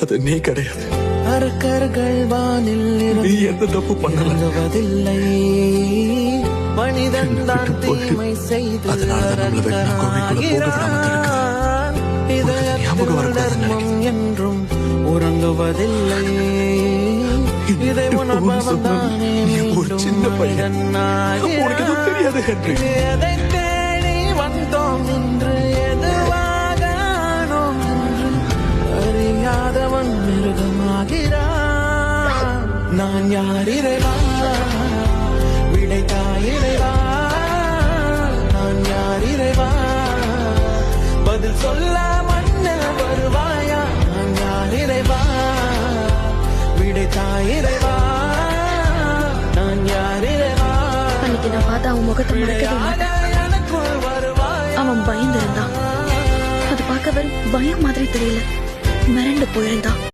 அது நீ கிடையாது. அரக்கர்கள் வானில் நீ எந்த தப்பு பண்ணவதில்லை. மனிதன் தான் தீமை செய்து தர்மம் என்றும் உறங்குவதில்லை. இதை உணர்பவன் தானே சின்ன பையன். தெரியாது எதை தேடி வந்தோம் என்று எதுவாக ஆனோம் என்று அறியாதவன் மிருகமாகிறான். நான் யார் இறைவா, விடைத்தாய் இறைவா. நான் யார் இறைவா, பதில் சொல்ல மண்ணில் வருவாயா. நான் யார் இறைவா, விடைத்தாய் இறைவா. நான் யார் இறைவா. அன்னைக்கு நான் பார்த்த அவன் முகத்தை மறக்கவே மாட்டேன். அவன் பயந்து இருந்தான். அது பார்க்க வெறும் பயம் மாதிரி தெரியல, மிரண்டு போயிருந்தான்.